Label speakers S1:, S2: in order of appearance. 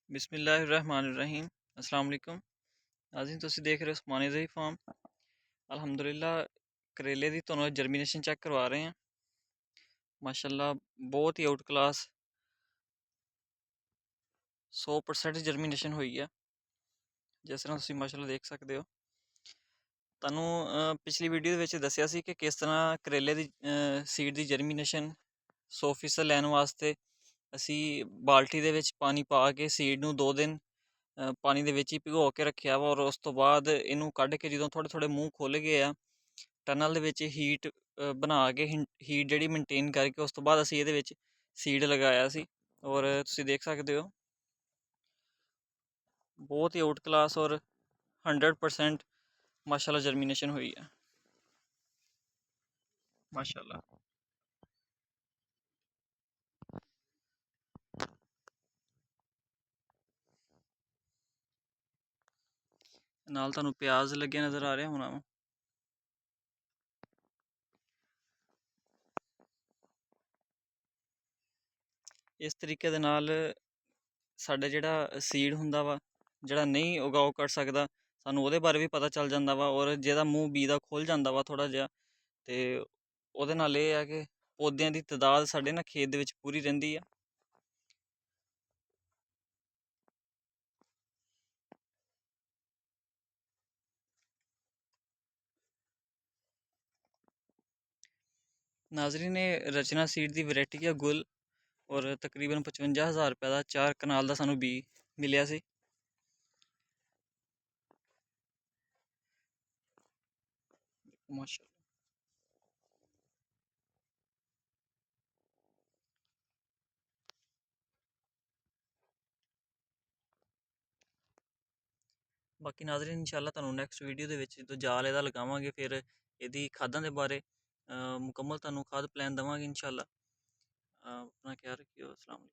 S1: बिस्मिल्लाहिर्रहमानिर्रहीम अस्सलाम वालेकुम। नाज़रीन तुसीं देख रहे हो उस्मानी ज़ही फार्म। अल्हम्दुलिल्लाह करेले दी तुहानूं जर्मीनेशन चेक करवा रहे हैं। माशाल्लाह बहुत ही आउट क्लास 100% जर्मीनेशन हुई है, जिस तर੍ਹਾਂ ਤੁਸੀਂ ਮਾਸ਼ਾਅੱਲਾ ਦੇਖ ਸਕਦੇ ਹੋ। ਤੁਹਾਨੂੰ ਪਿਛਲੀ ਵੀਡੀਓ ਦੇ ਵਿੱਚ ਦੱਸਿਆ ਸੀ ਕਿ ਕਿਸ ਤਰ੍ਹਾਂ ਕਰੇਲੇ ਦੀ ਸੀਡ ਦੀ ਜਰਮੀਨੇਸ਼ਨ 100% ਲੈਣ ਵਾਸਤੇ ਅਸੀਂ ਬਾਲਟੀ ਦੇ ਵਿੱਚ ਪਾਣੀ ਪਾ ਕੇ ਸੀਡ ਨੂੰ 2 ਦਿਨ ਪਾਣੀ ਦੇ ਵਿੱਚ ਹੀ ਭਿਗੋ ਕੇ ਰੱਖਿਆ ਵਾ, ਔਰ ਉਸ ਤੋਂ ਬਾਅਦ ਇਹਨੂੰ ਕੱਢ ਕੇ ਜਦੋਂ ਥੋੜ੍ਹੇ ਥੋੜ੍ਹੇ ਮੂੰਹ ਖੁੱਲ੍ਹ ਗਏ ਆ, ਟਨਲ ਦੇ ਵਿੱਚ ਹੀਟ ਬਣਾ ਕੇ ਹੀਟ ਜਿਹੜੀ ਮੇਨਟੇਨ ਕਰਕੇ ਉਸ ਤੋਂ ਬਾਅਦ ਅਸੀਂ ਇਹਦੇ ਵਿੱਚ ਸੀਡ ਲਗਾਇਆ ਸੀ। ਔਰ ਤੁਸੀਂ ਦੇਖ ਸਕਦੇ ਹੋ ਬਹੁਤ ਹੀ ਆਊਟ ਕਲਾਸ ਔਰ 100% ਮਾਸ਼ਾਅੱਲਾ ਜਰਮੀਨੇਸ਼ਨ ਹੋਈ ਹੈ। ਮਾਸ਼ਾਅੱਲਾ ਨਾਲ ਤੁਹਾਨੂੰ ਪਿਆਜ਼ ਲੱਗਿਆ ਨਜ਼ਰ ਆ ਰਿਹਾ ਹੋਣਾ ਵਾ। ਇਸ ਤਰੀਕੇ ਦੇ ਨਾਲ ਸਾਡਾ ਜਿਹੜਾ ਸੀਡ ਹੁੰਦਾ ਵਾ, ਜਿਹੜਾ ਨਹੀਂ ਉਗਾਓ ਕਰ ਸਕਦਾ, ਸਾਨੂੰ ਉਹਦੇ ਬਾਰੇ ਵੀ ਪਤਾ ਚੱਲ ਜਾਂਦਾ ਵਾ, ਔਰ ਜਿਹਦਾ ਮੂੰਹ ਬੀ ਦਾ ਖੁੱਲ੍ਹ ਜਾਂਦਾ ਵਾ ਥੋੜ੍ਹਾ ਜਿਹਾ, ਅਤੇ ਉਹਦੇ ਨਾਲ ਇਹ ਆ ਕਿ ਪੌਦਿਆਂ ਦੀ ਤਾਦਾਦ ਸਾਡੇ ਨਾ ਖੇਤ ਦੇ ਵਿੱਚ ਪੂਰੀ ਰਹਿੰਦੀ ਆ। ਨਾਜ਼ਰੀਨ ਇਹ ਰਚਨਾ ਸੀਡ ਦੀ ਵੈਰਾਈਟੀ ਆ ਗੁਲ, ਔਰ ਤਕਰੀਬਨ 55,000 ਰੁਪਏ ਦਾ 4 ਕਨਾਲ ਦਾ ਸਾਨੂੰ ਬੀ ਮਿਲਿਆ ਸੀ। ਮਾਸ਼ਾ ਬਾਕੀ ਨਾਜ਼ਰੀਨ ਇਨਸ਼ਾਅੱਲਾ ਤੁਹਾਨੂੰ ਨੈਕਸਟ ਵੀਡੀਓ ਦੇ ਵਿੱਚ ਜਦੋਂ ਜਾਲ ਇਹਦਾ ਲਗਾਵਾਂਗੇ, ਫਿਰ ਇਹਦੀ ਖਾਦਾਂ ਦੇ ਬਾਰੇ ਮੁਕੰਮਲ ਤੁਹਾਨੂੰ ਖਾਦ ਪਲਾਨ ਦੇਵਾਂਗੇ ਇਨਸ਼ਾਅੱਲਾ। ਆਪਣਾ ਖਿਆਲ ਰੱਖਿਓ। ਅਸਲਾਮ।